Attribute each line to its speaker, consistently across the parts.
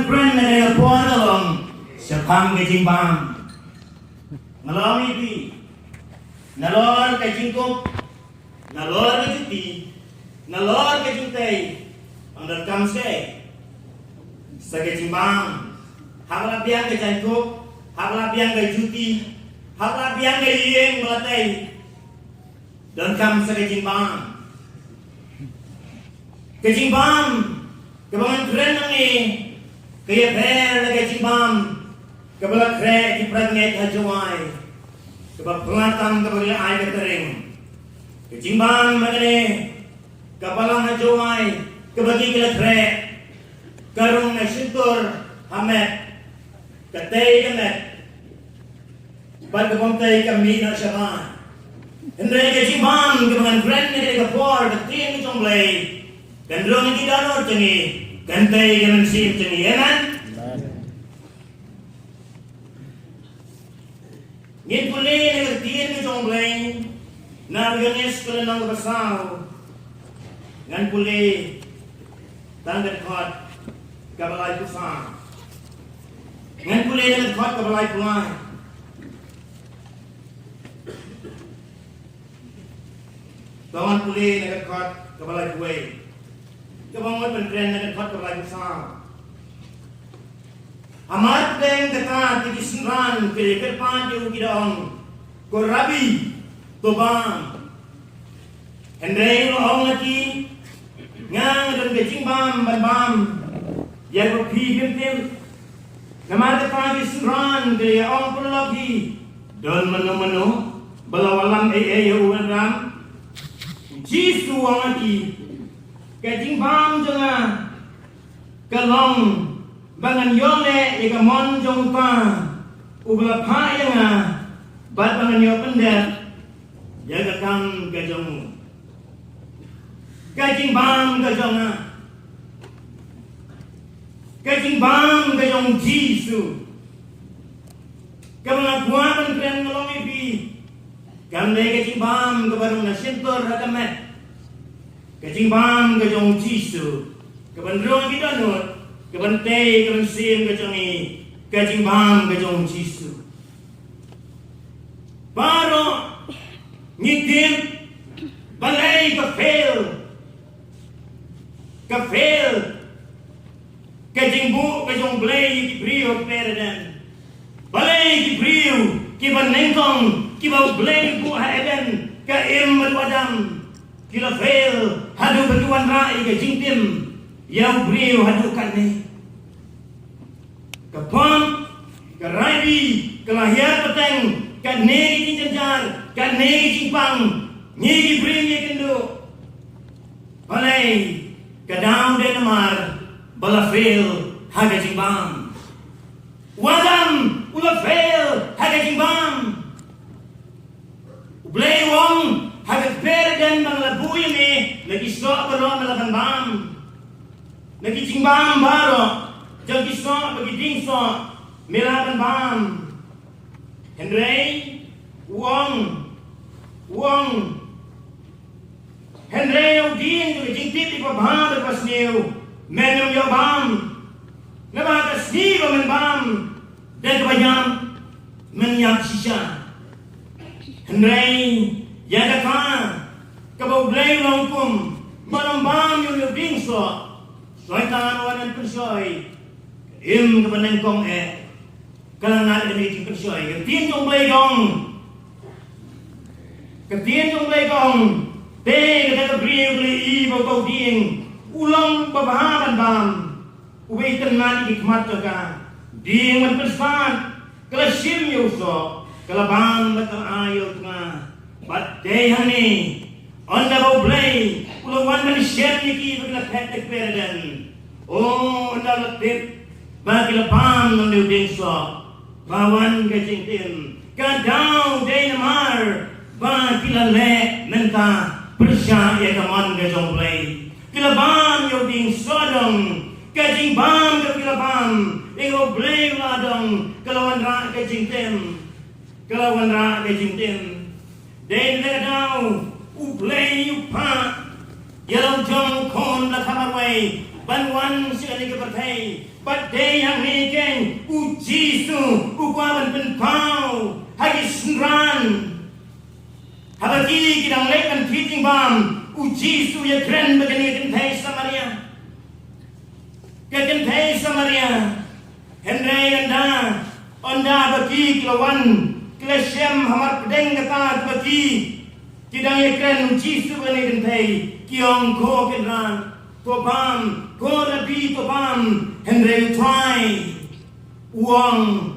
Speaker 1: kebangan friend na kaya po along sa pang kejimbang. Nalong ipi, nalor kejingkup, nalor kejuti, nalor kejintay, ang dalkam say sa kejimbang. Hakla biang kejingkup, hakla biang kejuti, hakla biang kejiyeng melatay, dalkam sa kejimbang. Kejimbang, kebangan friend nangi, kaya per na kejimbang. Kabala kre ipragnet hajawai, kabala pengatang kabala ay katering, kejimbang magane, kabala hajawai, kabagi kila kre, karung na syukur hamet, katay kamet, pagkapamtay kami na syaban. Hendra kejimbang kabangan friend na kapor, katiin itong blay, kandrong hindi danor tangi, kantay kaman sim tangi, yaman? Ngin puli nagtiyan ni Jong Blaine na ganis ko na ng basaw. Ngan puli tanggat kot kabalay pusa. Ngan puli nagkat kot kabalay pulay. Tawan puli nagkat kot kabalay puway. Kabangon penren nagkat kot kabalay pusa. Amat deng kata tigisran ke kerpan ju kidong korabi tobang hendrei lo ong lagi ngang dan kecing bam ya ko pi him nama kata tigisran ke ong pun lagi don menu balawalam ya uram jisu ong lagi kecing bam jangan kalong bangan yole ika mon jong pa ubla pa yanga bat bangan yo pendet jaga kam gajong gajing bang gajong gajing bang gajong jisu kamana buatan kren ngelong ipi kamne gajing bang kabarung na sentor hakamet gajing bang gajong jisu kabandrong kita not kabantay kamansim kajongi kajimbang kajong Jisu. Baro ngitim balay kafel kajingbu kajong blay kibriyo pereden balay kibriyo kibanengkong kibaw blay bu haeden kaim madwadam kilafel hadu batuan rai kajingtim yang beliau hadukan ni kapam karaibi kelahir peteng kan negi jinjar kan negi jingpang negi bringi kendo balai kadang de namar balafel haga jingbang wadam ulafel haga jingbang ublay wong haga perden bang labuy ni lagi sok berom melakan bam lagi jingbang baro jadi sok bagi ding sok melakan bam Henry wong Henry udin juga jingtip ipa bam lepas niu menum yo bam lepas kesni men bam dan kebanyakan menyak sisa Henry ya dekat kebau blay longkum malam bam yo ding sok Soitan wanan pensoy, im kepenengkong kalangan demi pensoy. Ketien jong blay gong, te kata kebriu beli ibu kau ding, ulang babahan bam, ubai tenan hikmat juga, ding menpesan, kelasim yuso, kelabang betul ayo tengah, badai hani, anda kau blay. Ulawan man siyem niki bagla petek perden. Oh, anda letip bagi lepam ng liuding so. Bawan kajingtin. Kadaw day namar. Ba kilale menta persya ya kaman kajong play. Kilabam liuding sodong. Kajing bam kilabam. Ingo play ladong. Kalawan ra kajingtin. Day nakadaw. Uplay upa. Yellow jong kon la kamarway ban sekali ke bertai badai yang neken uji su ukwaban penpau hagi senran habagi kidang lekan teaching bam uji su ya keren begini kentai Samaria Henry anda onda bagi kelawan kelesem hamar pedeng kata bagi kidang ya keren uji su begini kentai kiong ko kenran Tobam, Korabi Tobam, Henry try uang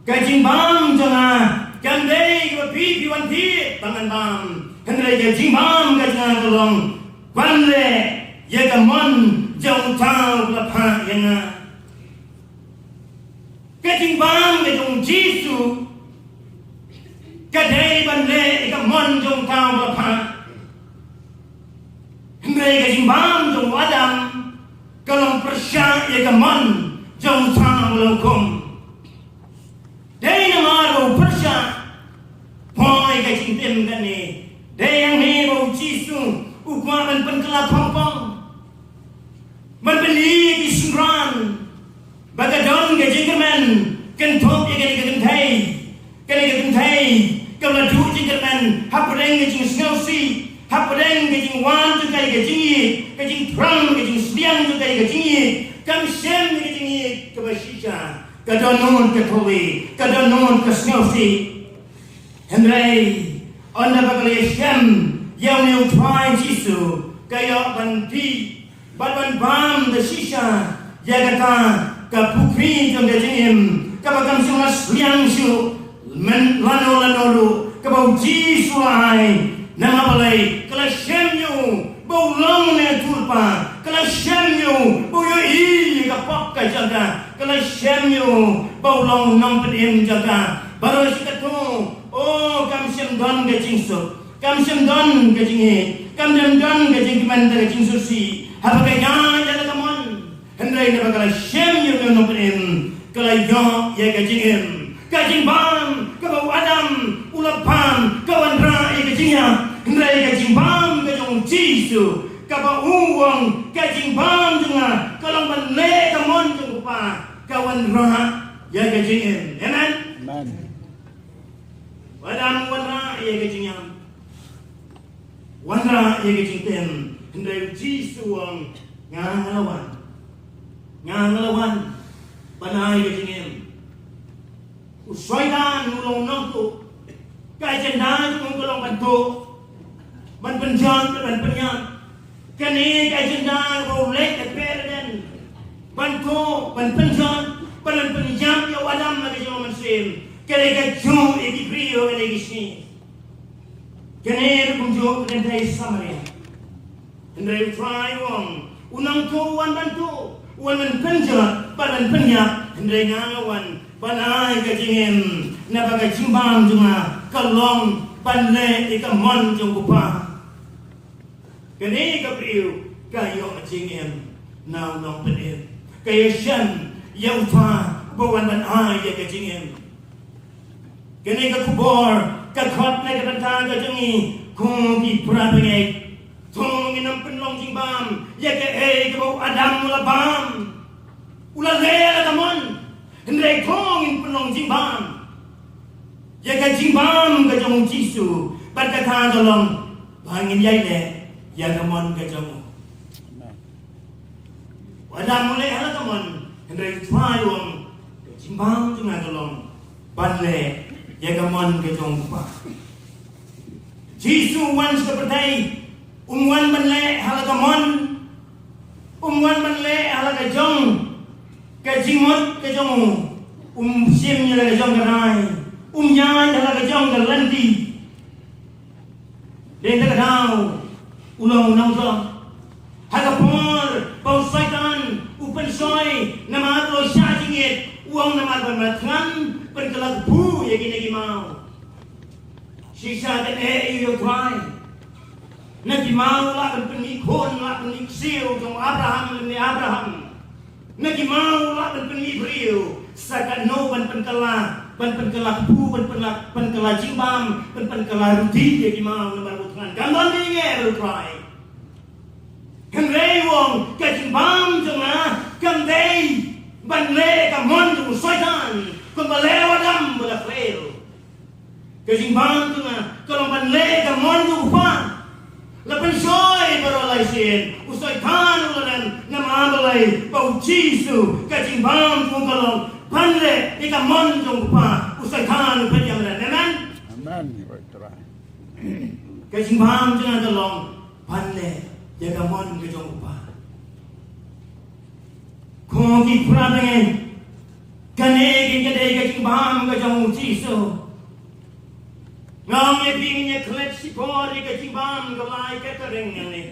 Speaker 1: gajing bam jangan gandai kepi piwanti tangan bam Henry gajing bam gajang tolong bande ya gamon jauh tahu lepas yang gajing bam gajung Jisu gadai bande gamon jauh tahu lepas Henry gajing bam jauh Adam kalau persya ya gamon jauh tahu lekom Day nama bau persya poi gajing tem kan ni day yang ni bau Jisu ukma man penkelap pangpang man beli kisran bagadon gajing kerman kentok ya gani kentai kalau du jingkerman hapreng gajing snowsi hapreng gajing wan tu kai gajing prang gajing sliang tu kai gajing kam sem gajing kabashisha kadonon katowi kadonon kasnyosi Henry onda bakali shem yang ni utwai Jisu kaya banti ban bam de shisha ya kata ka pukri jong gajing ka bakam sungas sliang shu men lano lu ka bau Jisu ai nama balai kala shemyu bau long ne tulpa kala shemyu bau yo i ka pakka jaga kala shemyu bau long nong pedem jaga baru sikatu oh kam shem don gajing so kam shem don gajing kam dem don gajing kimanda gajing susi apa kaya jaga kamon hendai na kala shemyu nong pedem kala yo ya gajing bam ka bau Adam ulapam kawan ra gajingnya hendai gajing bam gajong Jisu kaba uang gajing bam junga kalau menle kamon jungpa kawan ra ya gajing amen wadam wana ya gajingnya wana ya gajing tem hendai Jisu uang ngalawan panai gajing usaidan nulong nongku kai jenda jung kolong bantu ban penjan kani kai jenda go lek ke perden bantu ban penjan ban penjam ya wadam lagi jong mesin kale ka jung egi brio lagi sini kani kunjo kentai Samaria hendai try wong unang tu wan bantu wan penjan ban penyap hendai ngalawan banai gajingin napa gajimbang junga kalong banle ikamon jung kupa kani kapriu kayo gajingin now nong penin kaya shan yang fa bawan banai ya gajingin kani kakubor kakot na kapanta gajangi kung di prabengai tong inam penlong jingbam ya ke kabau Adam mulabam ulalera kamon Hendai kongin penong jimbam ya ka jimbam ka jong Jisu berkata tolong bangin yaile ya kamon ka jong wadam mulai hala kamon hendai twayong ka jimbam junga tolong banle ya kamon ka jong pa Jisu wan seperti umwan banle hala kamon umwan banle hala ka jong kajimot kajong simnya la kajong karai nyai la kajong kalanti den kadau ulang so hagapor bau syaitan upen soy nama lo syajingit uang nama bermatran perkelak bu ya gini mau sisa dan yo try nabi mau la penikon la peniksil jong Abraham Nagi mau lah ban penibrio sakat no ban penkala pu ban penkala jimbam ban penkala rudi jadi mau nomor bukan gambar ni nger try Kan rei wong kajing bam jonga kan dei ban le ka mon jung soitan kun balewa dam bala freo kajing bam jonga kalau ban le ka mon jung pa la pen soi barolai sin usoi tan ulan nama balai bau jisu kajing bam jung kalau ban le ka mon jung pa usoi tan pejam dan amen
Speaker 2: Amen.
Speaker 1: kajing bam jonga kalau ban le jaga mon ke jong pa ko ki prangen kane ki kade ke bam ke jong jisu ngam ye ping ye klet si por ke bam ke lai ke tereng ne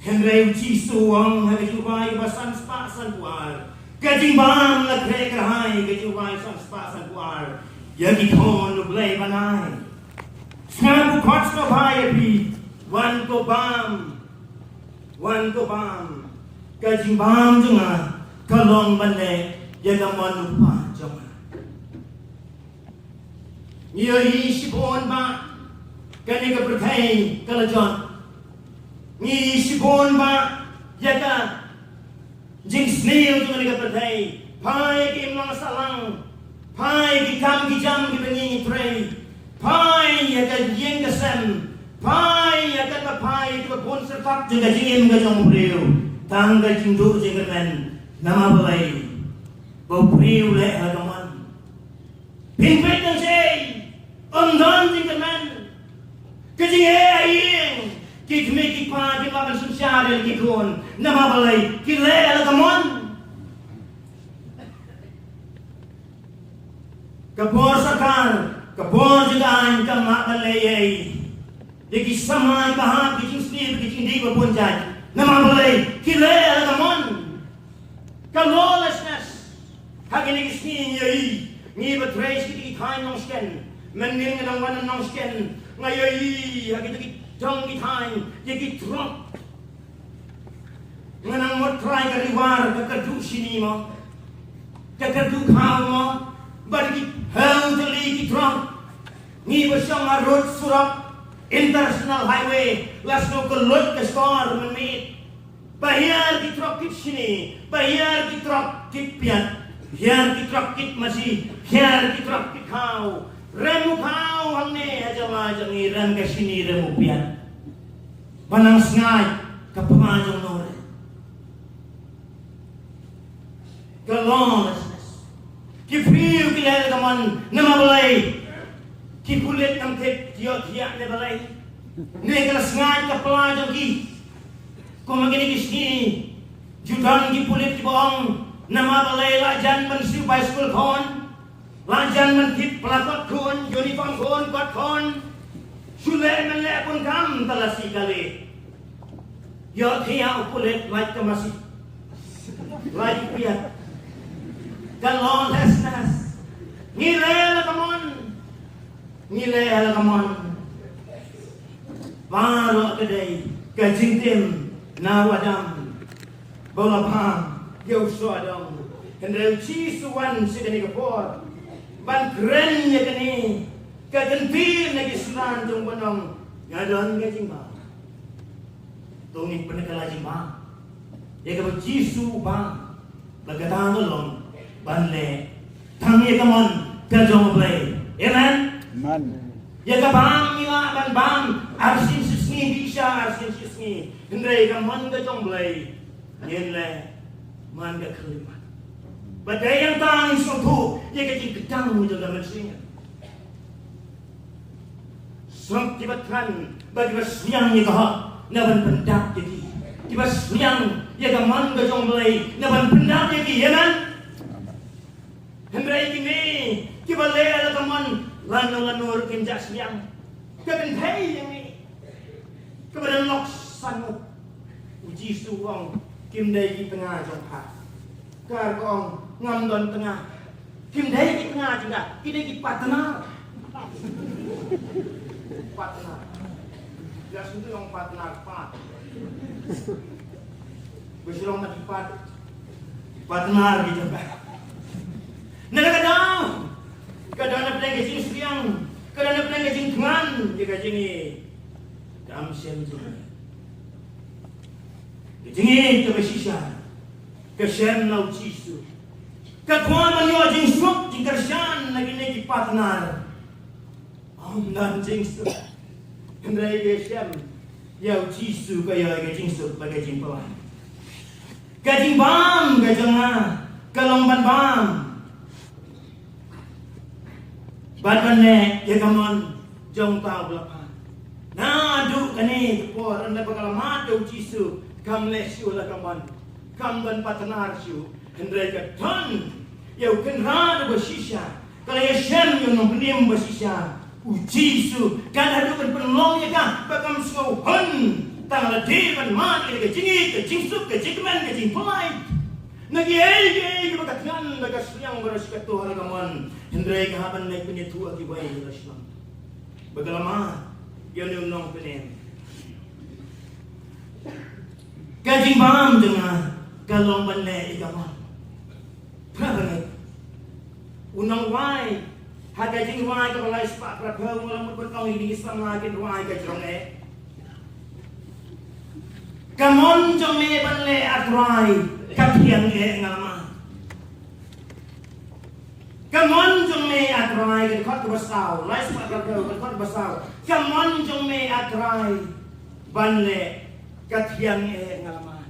Speaker 1: henrei jisu wang ha ke bai basan spa san puar ke bam la kre ke hai ke bai san spa san puar ye ki thon lu blai banai snabu khots no bhai pi wan ko bam wan ko bam kajing bam junga kalong bande yaga manupa junga niyo hi sibon ba kani ka perthai kalajon ni sibon ba yaga jing snail junga ni ka perthai pai ki mang salang pai ki kam ki jam ki bengi trei pai yaga yeng ka sem pai ya kata pai itu pun sertak juga jingin ke jong priu tangga jingdu jingermen nama balai bau priu le agaman pingpet yang sei ondan jingermen kejinge aying kikme kipa kipakan sosial kikun nama balai kile agaman kapor sakar kapor jidan kamak balai Diki sama kahap kijing sendiri kijing di berpunjat. Nama boleh kile alagamon. Lawlessness. Hagi ni kisni nyai. Ni betrays kiti kain nong sken. Mening ngadang wan nong sken. Ngayai hagi tu kitong kitain. Yaki trok. Nganang mo try kariwar kakadu sini mo. Kakadu kau mo. Bagi hang teli kitrok. Ni bersang arut surat. International highway lasno ko lot ka skor menit bayar di truk kit sini bayar di truk kit pian biar di truk kit masih biar di truk kit kau remu kau hangne aja majang rem ke sini remu pian panang sengai ke pemajang nore ke lawlessness ki friu ki lel kaman nama balai ki kulit nam tek tiak ne balai ne kala sengai ka pelajang ki ko magini kisni judan ki kulit ki bohong nama balai lajan men siu bai school kon lajan men kit pelakot kon uniform kon kot kon sule men le pun kam talasi kali yo thia kulit like ka masih like piat ka lawlessness ngile come on nilai alagamon baru kedai kajing tim nawadam bola pam yau suadam hendau ci suwan segini kapor ban keren ya kini kagentin lagi senan tung benong ngadon kajing ba tungin penekala jimba ya ka ci su ba bagatang long banle tangi kamon kajong play amen
Speaker 2: Man.
Speaker 1: Ya ka bang mila ban bang arsin sisni bisa arsin sisni hendai ka man ka jong blai yen le man ka khlimat badai yang tang song tu ya ka jing gedang mu jaga mensinga song tibatkan bagi basiang ya ka na ban pendak jadi tiba siang ya ka man ka jong blai na ban pendak jadi ya man hendai kini tiba le ala ka man lanu kinjak siang kebentai yang ini kepada lok sanu uji suwang kim dai di tengah jongkat kar kong ngam don tengah kim dai di tengah juga kita di partner ya suntu yang partner pat berserong mati partner gitu kadang kadang ada pelanggan jing siang, kadang ada pelanggan jing dengan jika jingi, kami siang jing. Jingin ke Shisha, ke Shem Nau Chisu, ke Tuan Manyo Jing Sup, Jing Kershan, lagi neki partner. Om Dan Jing Sup, Hendrai ke Shem, Yau Chisu ke Yau ke Jing Sup, bagi Jing Pelai. Ke Jing Bam, ke Jengah, ke Long Ban Bam. Ban ne, ya kamon, Jong Tau Belapa. Nah, duk kani, por anda pengalaman Jau Chisu. Kam lesu la kaman, kam dan partner siu, hendrai ke ton, yau kenra de Shisha, kalau ya Shem yang nompenim Shisha, uji su, kan ada penolong ya kan, bakam sengau hun, tanggal depan mat ke jingi, ke jingsuk, ke jingman, ke jingpolai, nagi ke bakatkan, bakas yang berasikat Tuhan kaman, hendrai ke haban naik penyetua kibai Islam, bagalama, yang nong penem. Kajing bam dengan kalong bane igaman. Prabangai. Unang wai. Hagajing wai ka balai spa prabhau ngalam berkong ini Islam lagi wai ka jronge. Kamon jong me banle atrai kathiang e ngama. Kamon jong me atrai ke khot basau, lai spa prabhau ke khot basau. Kamon jong me atrai banle Katiang ngalaman.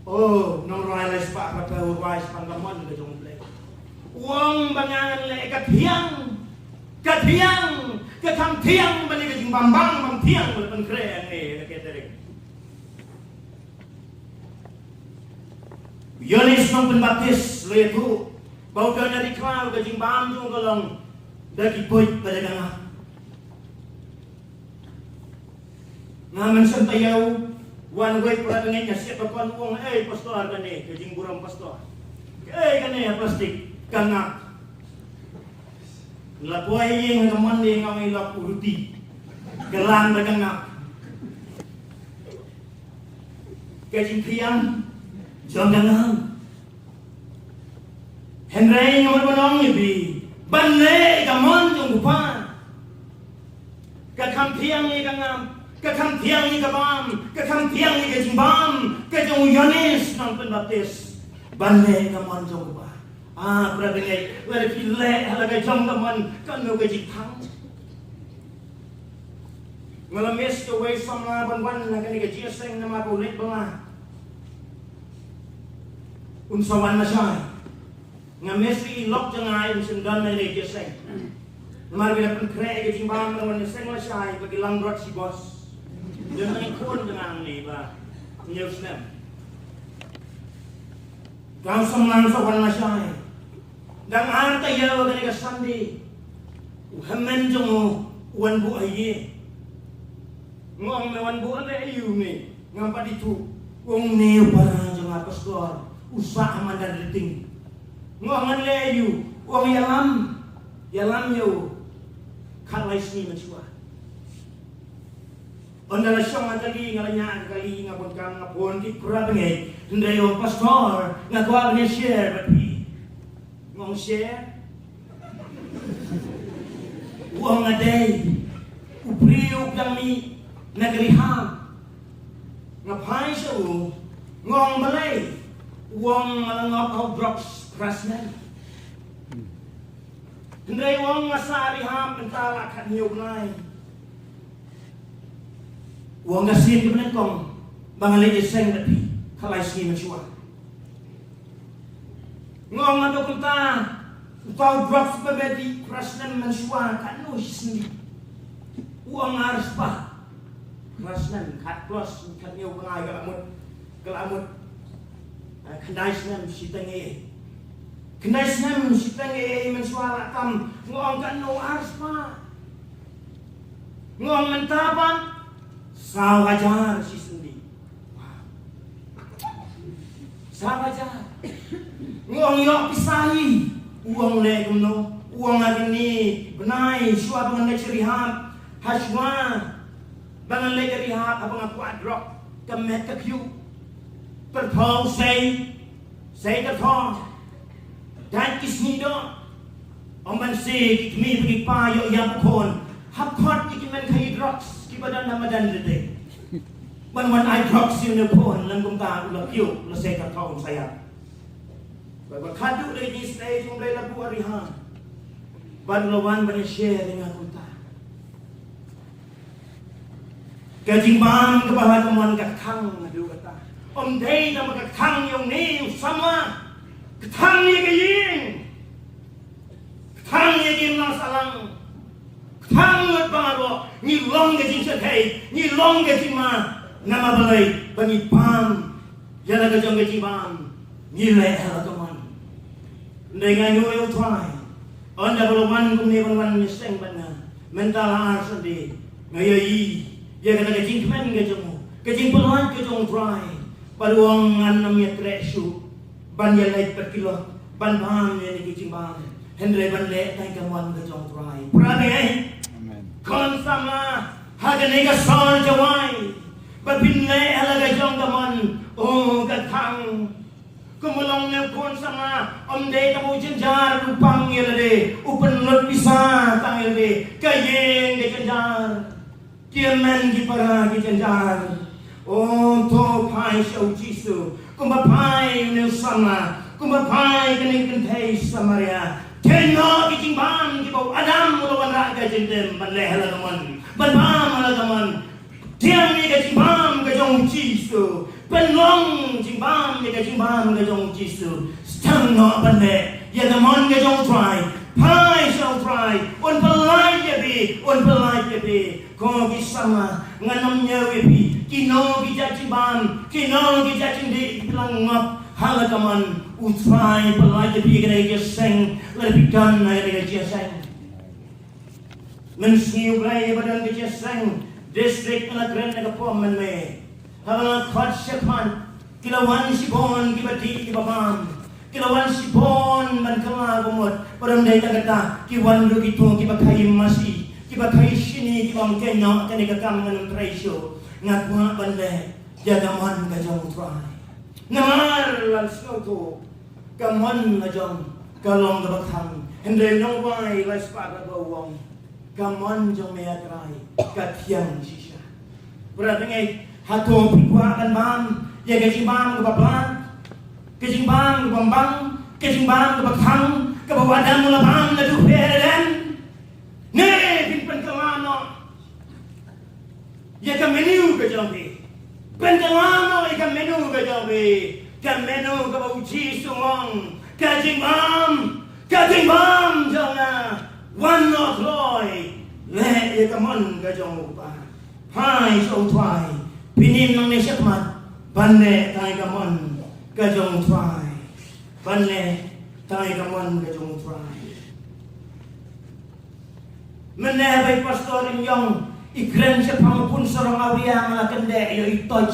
Speaker 1: Oh, nong royalist pak prabau wise panggamon ke jong play. Uang bangan le katiang, ketam tiang bani ke jing bambang bang tiang bang keren keterek. Yonis nong penbaptis le tu, bau dari kau ke jing bam jong golong daki boy pada ganga. Ngaman sentayaw, one way pala dengan niya siya pakuan uang, pastor gani, kajing burang pastor. Gani plastik, kangak. Lapuay yung naman yung ngawin lapuruti. Galang na kangak. Kajing kriyang, siyang gangang. Henry yung manong ibi, banle, gamon yung gupan. Kakampiang yung kangak. Kakam tiang ni kabam, kakam tiang ni kajimbam, kajong Yonis ng penbaptis. Banle naman jong ba? Prabingay, wala pile halagay jong naman kano kajitang. Ngalamis ka way sa mga banwan na kani kajiyaseng na makulit ba nga? Unsawan na siya. Ngamis ilok dyan nga yung sundan na kajiyaseng. Naman pinapan kre kajimbam na waniseng na siya, pagilang rot si boss. Jangan ikut dengan ni ba, news nem. Kau semang sawan masyai. Dan arta yaw kani kasandi. Uhamen jong wan bu aye. Ngong wan bu ane ayu ni. Ngampa ditu. Wong neo para jong pastor. Usaha mandariting. Ngong ane ayu. Wong yalam. Yalam yaw. Kalai sini mencuah. Ondala siyang matali ngalanya kali ngapon kam ngapon di kurabengay hendai yung pastor ngagawa niya share bapi ngong share uang aday upriyo kami nagriham ngapay siya ngong balay uang malangap how drops krasnan hendai uang masariham pentala kaniyog nai uang gasin ke menengkong bangalai seng tapi kalai sini mencuat ngong ando kunta utau drop sebabedi krasnan mencuat kanu sini uang harus pa krasnan kat plus kan yo pengai kelamut kendai senam sitenge mencuat kam ngong kanu harus pa ngong mentapan sawajar si sendi. Sawajar. Ngong yok pisahi. Uang le kumno. Uang lagi ni. Benai. Syua bangan le cerihap. Hashwa. Bangan le cerihap. Abang aku adrok. Kemet kekyu. Terpau say. Say terpau. Dan kisni do. Omban say. Kikmi bagi payo yang pukon. Hapkot ikiman kayi drops. Badan Ramadan today. Ban ai drop sil ne phone lang kum ta la kyu la se ka thong saya. Ba khadu le ni stage um le la bu arihan. Ban lawan ban share dengan kita. Kejimban ke bawah teman ketang adu kata. Om dei nama ketang yang ni sama. Ketang ni ke yin. Ketang ni ke masalang. Ketang ngat bawa ni long ke jin sekai, ni long ke jin ma. Nama balai bani pam. Jala ke jong ke jimban. Ni le ala teman. Dengan yo try. Anda berlawan kumni berlawan nyeseng bana. Mental ars di. Ngayai. Ya kena kecing kemen ke jong, kecing pelan ke jong try. Paluang namanya tresu, ban ya lait per kilo, ban ban ya ni kecing ban. Hendrai ban le tai kawan ke jong try. Prane amen. Kon sama haga nega sol jawai. Babin le ala ke jong kaman. Oh katang. Kumulong ne kon sama om dei kamu jenjar upang ya le. Upen lot bisa tang ya le. Kayeng ke jenjar. Kiaman ki para ki janjar. Oh to pai shau jisu. Kumba pai ne sama. Kumba pai kene kentai samaria. Teno ki jingban ki bau Adam lawan raga jendem ban lehla teman. Ban bam ala teman. Tiang ni ke jingban ke jong jisu. Penong jingban ni ke jingban ke jong jisu. Stang no ban le. Ya teman ke jong try. Pai shall try. Un pelai je bi. Un pelai je bi. Kau kisama nganamnya wepi kino kijacimban kino kijacindi bilang ngap halakaman utrai pelajari pikiran jaseng lebih dan dari jaseng mensiu belai badan jaseng distrik negeri negara pomen me halang khot sepan kilawan sipon kibati kibabam kilawan sipon man kama gumot param dai kata kiwan lu gitu kibakai masih kiba kai sini kiba mkenya kene ka kam ngan traisho ngakwa bande jadaman ka jong try namar lan snoto kamon na jong kalong ka bakhang hende nong wai la spa ka wong kamon jong me atrai ka thiang shisha berarti ngai hato pikwa kan bam ya ka jimbang ka bablan ka jimbang ka bambang ka jimbang ka bakhang ka bawadam la bam na du peren ne ya ka menu ke jambi pendelano ya ka menu ke jambi ka menu ka uji sumong ka jingbam jona one of loy le ya ka mon ka jong pa hai so twai pinin nang ne sakmat banne tai ka mon ka jong twai banne tai ka mon ka jong twai menabai pastorin yang ikren siapa pun seorang awliya ngelakan dek yo itoj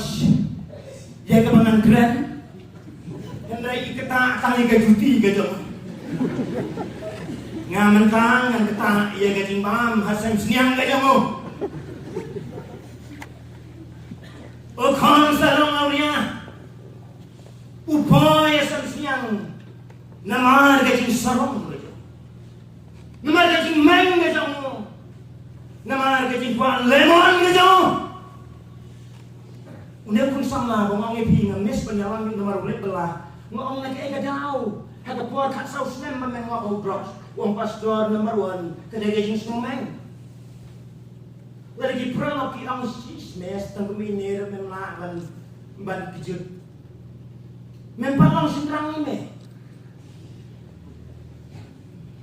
Speaker 1: ya kebangan keren hendai iketa tangi ke juti ke jom ngamen tang ngan keta ya ke jimbam hasan seniang ke jom o kon seorang awliya upaya hasan seniang namar ke jing sarong ke jom namar ke jing meng ke jom nama kecing kuat lemon gitu. Udah pun sama, bang orang ini ngemis penyalam yang nomor ulit belah. Ngomong nak eka jauh, hata puan kat saus nem memang ngau drops. Uang pastor nomor 1 kedai kecing semeng. Lagi perlu kita sis mes tentang minir memang ban kejut. Memang sentrang ini.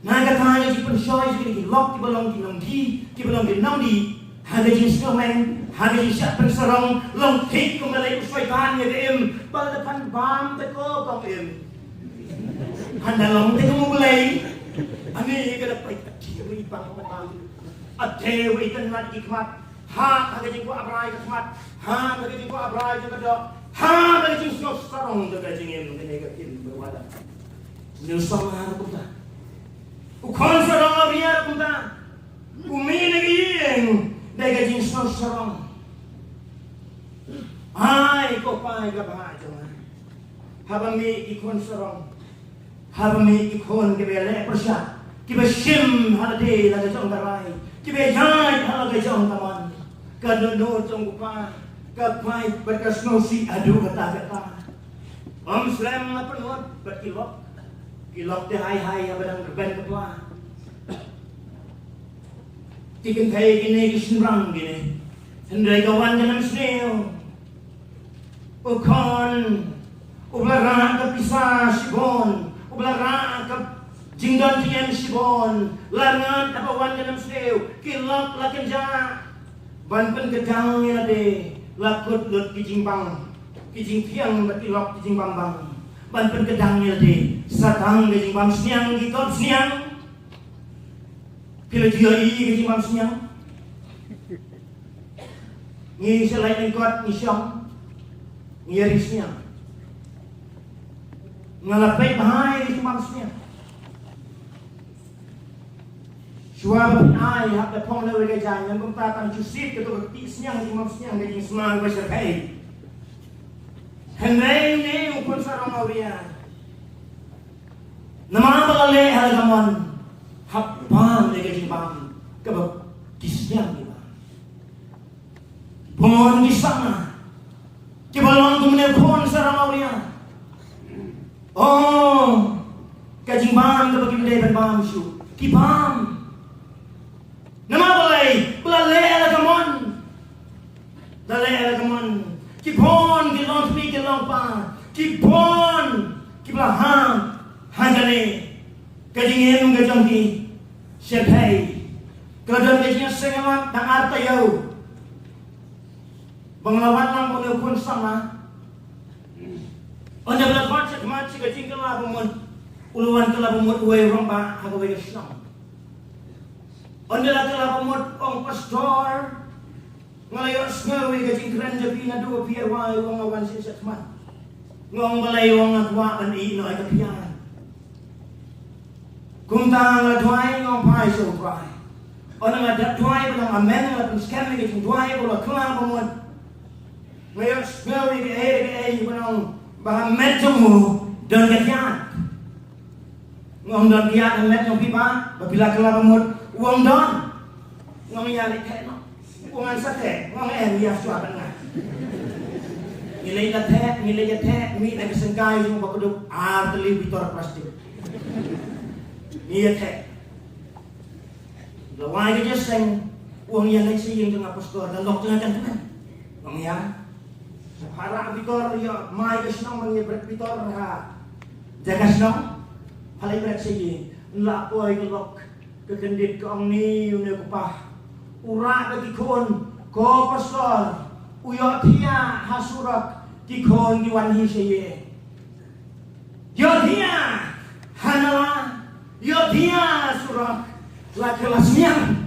Speaker 1: Nah katanya di pensoi segini lok di belong di nong di ada jenis komen ada jenis penserong long tik kembali usaitan ya dem bal depan bam teko bang dem anda long tik kamu mulai ani kada pai kiri bang bang ade witan mat ikmat ha ada jenis abrai ikmat ha ada jenis abrai juga ha ada jenis serong juga jenis ini kekin berwada ni sama apa ukon sarong abiar punta umine gieng daga jing sarong ai ko pai ga ba jama habami ikon sarong habami ikon ke bele persya ki be shim halade la ga jong garai ki be yai hala ga jong taman ka do jong pa Kapai berkasnosi adu kata-kata. Om Slam apa nuat berkilok. Kilok teh hai-hai abadang berben ketua. Tikin kayak gini kesenrang gini. Hendai kawan jangan senil. Ukon. Ublara ke pisah sibon. Ublara ke jinggan tiyan sibon. Larangan kawan jangan senil. Kilok lakin ja. Ban pen gedangnya deh. Lakut lut kijimbang. Kijing tiang berkilok kijing bambang. Ban pen gedangnya deh. Satang kijing bam seniang gikop seniang. Kila dia kijing bam seniang. Ngi selain engkot ngi syong. Ngi risnya. Ngalapai bahaya kijing bam seniang. Suara ai hak da pong lewe gajah yang kumtatan jusip ketua ti seniang kijing bam seniang kijing semang berserkai. Hendai ni ukun sarong auria. Nama balale halagamon hapam lega jimbang kebab kisnyang ni ba. Pon kisana. Kibalong tumne pon sarong auria. Oh, kajimbang kebab kibdai berbam syu. Kibam. Nama balale halagamon. Dale halagamon. Kipon, kilong pi, kilong pa. Kipon, kiblaham, hangane. Kajingin gajong ki, syarhai. Kadang kajingin sengamat, tak arta yau. Banglawan lang boleh pun sama. Onda belakang cek macam kajing kelabumut, uluan kelabumut uai romba, aku uai Islam. Onda lah kelabumut ong pastor. Ngalayos ngawi kajing keren jabi na dua pier wai wong awan sin sakmat. Ngong balay wong agwa kan ino ay kapiyan. Kung tang la duay ngong pai so prai. Ona nga dat duay bilang amen la pun scan kajing duay bola klang pamut. Ngayos ngawi ke ay bilang baham medyo mo dan kapiyan. Ngong dan kiyan ang medyo pipa babila klang pamut uang don. Ngong yali keno. Ungan sate, ngong ya suara tengah. Nilai lateh, mi nak sengkai yung bakuduk teli bitor plastik. Iya teh. Lawai aja seng, uang yang lain sih yang tengah pastor dan dok tengah kan. Ngong ya. Harap bitor ya, mai kesnong mangi bitor ha. Jaga senong, halai berat sih. Nlak poi kelok kekendit ke ong ni une kupah. Urak bagi kon, ko pastor, uyot hiya hasurak di kon di wanhi seye. Yodia hanala, yodia surak la kelasnya.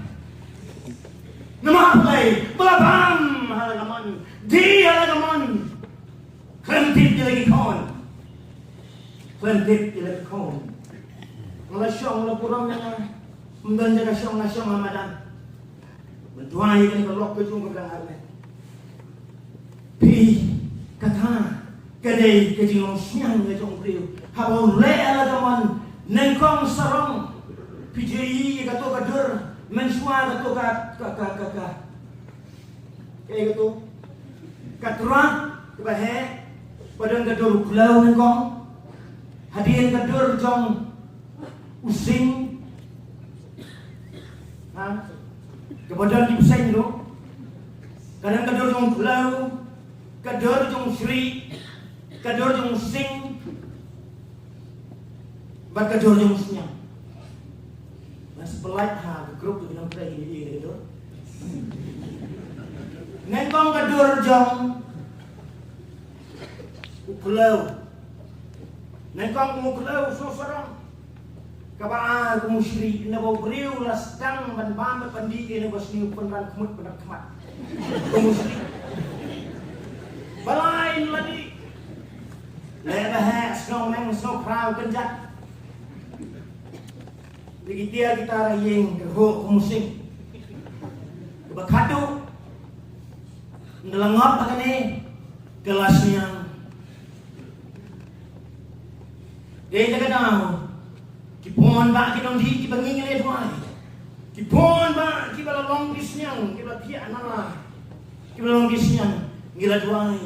Speaker 1: Nama play, belabam halagamon, di halagamon, kentip di lagi kon, kentip di lagi kon. Ngelasyong ngelapuram yang mendanjakan syong Ramadan. Menduai kan kelok ke jung kebelang arne. Pi kata kedai ke jing siang ke jung priu. Habau le ala teman nengkong sarong. PJI kato kader mensua kato ka. Kato katra kebahe padang kadur kulau nengkong. Hadian kadur jong using. Ha? Kemudian dipusing tu, kadang kadang jong pulau, kadang jong Sri, kadang jong Sing, bat kadang jong Senyang. Masih pelat grup tu bilang play ini gitu. Nengkong kadang jong pulau, nengkong pulau sorang. Kabaan kumusri na bawriw lastang banbama pandigi na basniw penran kumut penakmat kumusri balain lagi lebah snow meng snow proud kenjat digitia kita rayeng ho kumusing bakado ndelangop takane kelasnya dia jaga daw. Kipon ba kinong di kibangingin ay buhay. Kipon ba kibalalong kisnyang kibatia nala. Kibalalong kisnyang ngila duai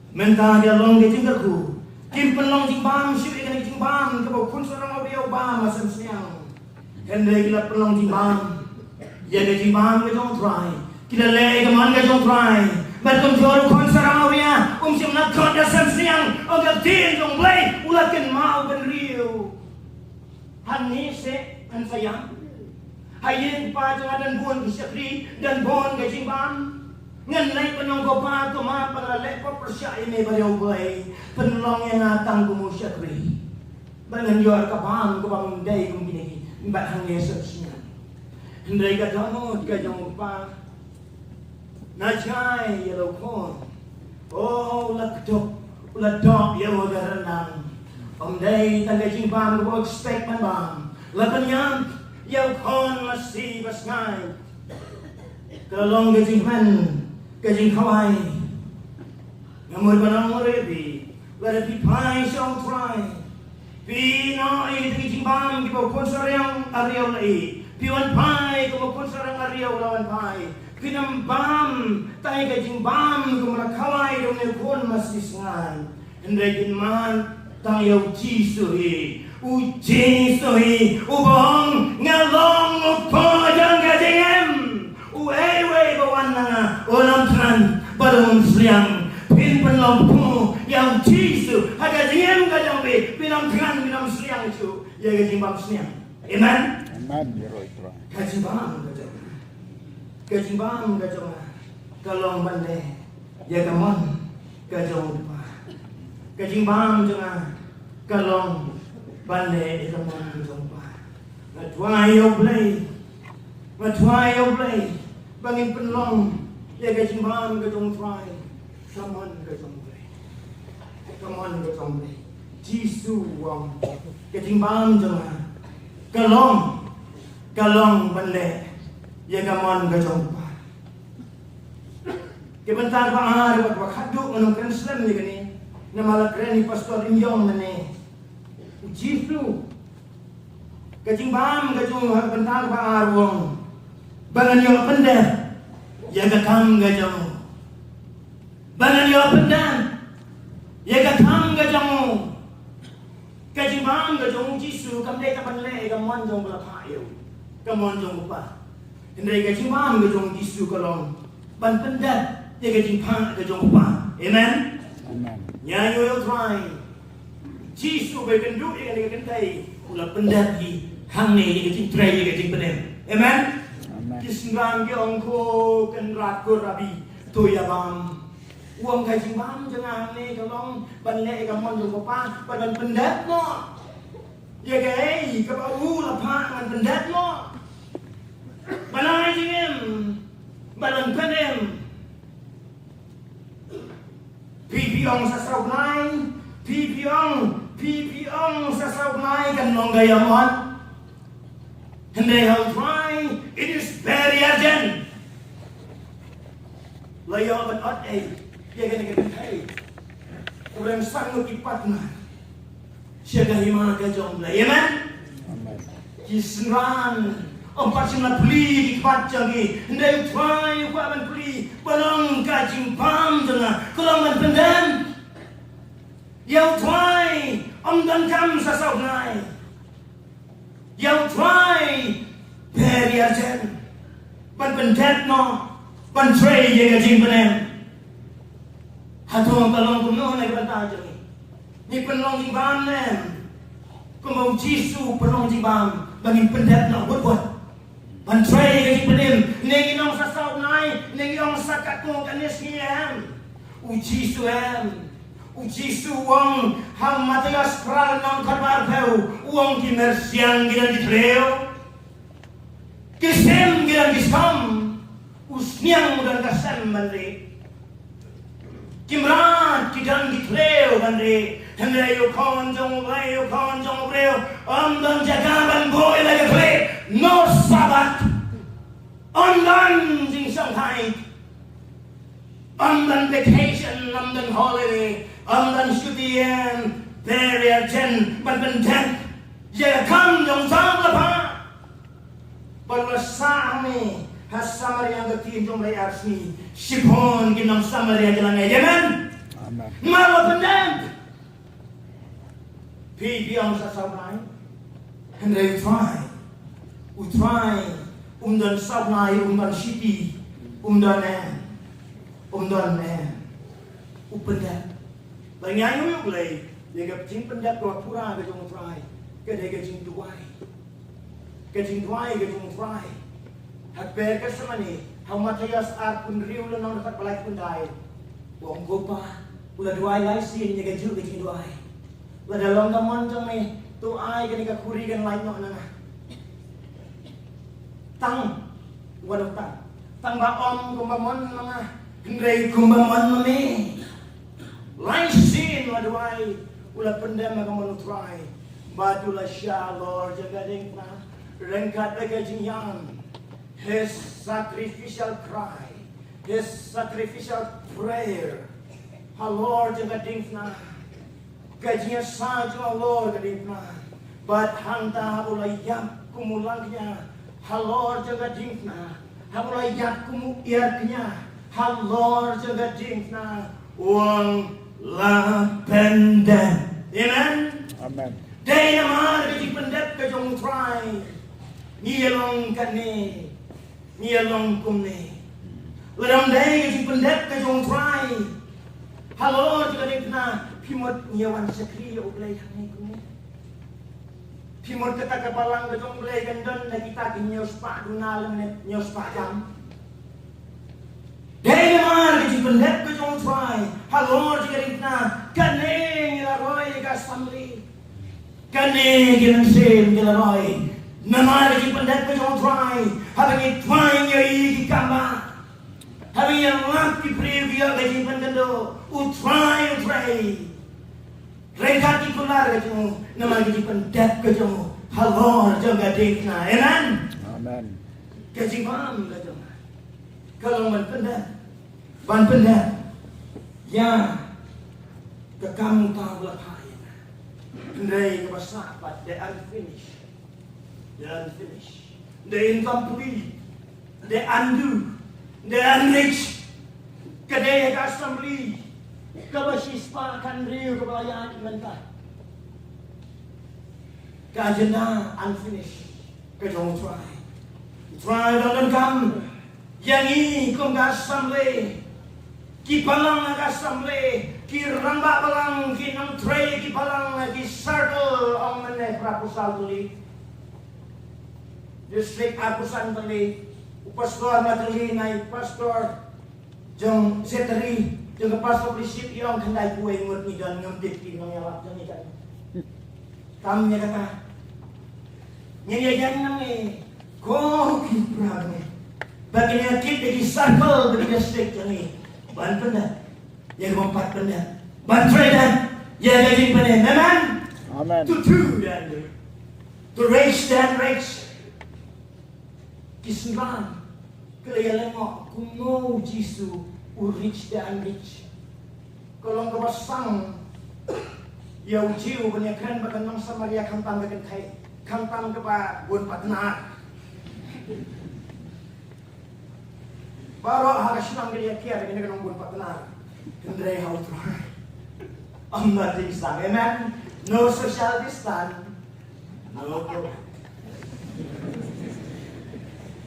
Speaker 1: menta dia long ke jingkerku kim penlong jing bam syuri kan jing bam ke bau kun sorang audio bam asam siang hende gila penlong jing bam ya ke jing bam ke jong try kila le ke man ke jong try berkum jor kun sorang audio sim nak kot asam siang ogal tin jong blai ulakin mau ben riu han ni se an sayang hayin pa jang dan buon isakri dan bon ke jing bam ngan lai penong ko pa to ma pangalek ko persya ini baliau bai penlong yang atang ko musyakri bangan yor ka pam ko bang dai ko gini bat hang yesus nya ndai ka dono ka jong pa na chai yelo kon oh lak dok ya wa garanang om dai tang ka jing pam ko expect man bang lapan yang yau kon masih basngai kalong ka jing man kajing kawai ngamur banang morebi wala pi pai shong try pi no i kajing bam ki bo konsarang ariaw lai pi wan pai ko konsarang ariaw lawan pai kinam bam tai kajing bam ko mara kawai dong ne kon masis ngai hendai man tai yau chi suhi u chi suhi u bong ngalong ko jang kajing em Uwe bawana olam tran badong siang pin penlong pu yang jisu haga diem gadang be pinam tran pinam siang itu ya ga jimbang siang amen kajimbang gajong kalong bande ya gamon gajong pa kajimbang jonga kalong bande itamon gajong pa matwai yo play bangin penlong ya gajimbang gajong try come on gajong play jisu wang gajimbang jonga kalong bande ya gamon gajong pa kebentar pa ari wat wakadu anong kanslem ni gani na malakren ni pastor Inyong nane jisu gajimbang gajong bentar pa arwong bangan yo pendan ya gatam gajong bangan yo pendan ya gatam gajong kajimbang gajong jisu kamdai kapan le gamon jong belaka yo gamon jong pa ndai kajimbang gajong jisu kalong ban pendan ya gajimbang gajong pa amen nya yo try jisu be kendu ya kentai ula pendan ki hang ne ya gajing try ya gajing pendan amen Kisnang ke angko kan rakur rabi tu ya bang uang kaji bang jangan ni kalau banle kamon jong pa badan pendat mo ya gay ka bau la pa man pendat mo banai jingem badan penem pipiong sa saugnai pipiong sa saugnai kan nong gayamon and they have tried, it is very urgent. Layaw at ay, dia kena paid. Orang sanggup ipatna. Siya kahima kajong lay. Amen? Kisran, ang pasimna puli ipat jangi. And they try, waman puli, balong kajing pam janga, kulangan pendan. Yaw try, ang dankam sa saugnay. Yang try very urgent ban pendet no ban tray ye gajing penem hatong talong kuno na ibanta jani ni penlong jing bam nem kumau jisu penlong jing bam bangin pendet no buat ban tray ye gajing penem nengi nong sasaw nai nengi nong sakat ko kanis ngiem u jisu em Jisu wong hang Matias pral nang kabar peu wong kimersiang gilan ditleo kisem gilan disam usniang mudan kasem mande kimran kidan ditleo mande hende yo konjong reo dan jagaban boy lagi kle no sabat dan jing Shanghai dan vacation dan holiday dan studian very urgent ban pendet ya kam dong sang la pa ban la sa me has Samaria ang gatiin jong lay arsni Shibon ginam Samaria jalan amen.
Speaker 2: Amen.
Speaker 1: Malapandang Biyang sa sawnay and they try dan sawnay dan city dan upendat langayo yung lay dia jing pendat ko pura ke jong try ke dia jing duai ke jong try hat ber ke samani how matayas ar pun riu lo nang dapat balai pun dai wong gopa ula duai lai sin dia jing duai la dalam naman jong me tu ai ke ka kuri kan lai no na tang wadang tang ba om kumamon mga Hendai kumbaman me, lai sin waduai, ula pendam kamu try, batula shalor jaga dengna, rengkat agajing yang, his sacrificial cry, his sacrificial prayer, halor jaga dengna, gajinya saja halor jaga dengna, bat hanta ula yap kumulangnya, halor jaga dengna, hamula yap kumuyarnya. Halor jaga dingna uang lapenda. Amen.
Speaker 2: Amen.
Speaker 1: Day naman kajing pendet kajong try. Niyalong kane. Niyalong kumne. Ladang day kajing pendet kajong try. Halor jaga dingna pimot niyawan sakri ublay hanay kumne. Pimot kata kapalang kajong ublay gandon na kita kinyos pa dunalang nyos pa jam. Day naman kajing pendet kajong try. Halor jaga dingna kaneng ilaroy ka samli. Kaneng gilansin ilaroy. Naman kajing pendet kajong try. Habang itway niya ikikamba. Habang yang laki preview kajing pendendo. Utray. Rengkati kular kajong. Naman kajing pendet kajong. Halor jaga dingna. Amen.
Speaker 2: Amen.
Speaker 1: Kajing paham kajong. Kalau ban pendat, ya, kekam tahu lapaya. They kebasapat, they unfinished, they incomplete, they undo, they unreached. Kedai assembly, kebasispa kan riu kebalayaan mentah. Kajena unfinished, kejong try dan kam. Yang ini kong assembly, ki balang assembly, ki ramba balang, ki nang tray, ki balang, ki circle, ang maneh prapusal tuli. District apusan tuli, pastor matuli na pastor, jong seteri, jong pastor prinsip yung kanday kuwe ngut ni dan ngambit ki nang yalap jong ikan. Kami kata, nyanyi nang ko ki prame. Bagi nyakit di circle di district ini, ban pendat, yang empat pendat, ban trader, yang gaji pendat, amen.
Speaker 2: Amen.
Speaker 1: To raise dan raise, kisman, kalian lengok, kuno jisu, rich dan rich. Kalau engkau pasang, ya ujiu banyakan bahkan nang Samaria kantang bahkan kai, kantang kepa bun patna. Baru harus senang dia kia dengan nombor partner. Kendrai how to. Not Islam, amen. No social distance. No.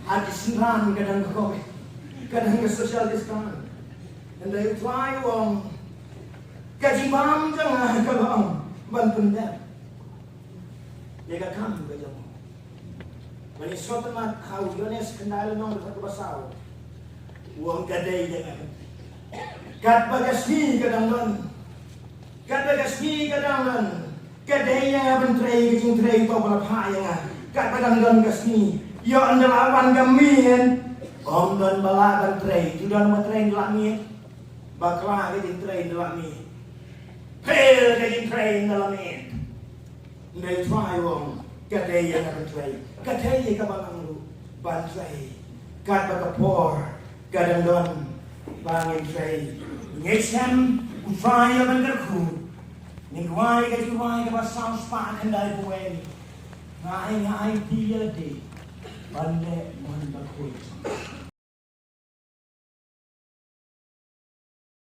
Speaker 1: Hadis senang kadang kau, kadang ke social distance. Kendrai try wong. Kaji mam jangan kalau bantu dia. Jaga kamu kajamu. Bani suatu mat how Yones kendali nombor satu basau. Uang gadai jangan. Kat bagasni kadang-kadang. Kat bagasni kadang-kadang. Gadai yang bentrai kecing trai tau berapa yang. Kat kadang-kadang gasni. Yo andalawan gamin. Om dan bala bentrai. Sudah nama trai dalam bakla kecing trai dalam Pel kecing trai dalam They try wong. Gadai yang bentrai. Gadai yang kabalang lu. Bentrai. Kat bagapor. Kadang-kadang bangin tray, ngesem ufaya bangerku, ningwai ke basang span kendai buai, ngai dia de, bande mandakui.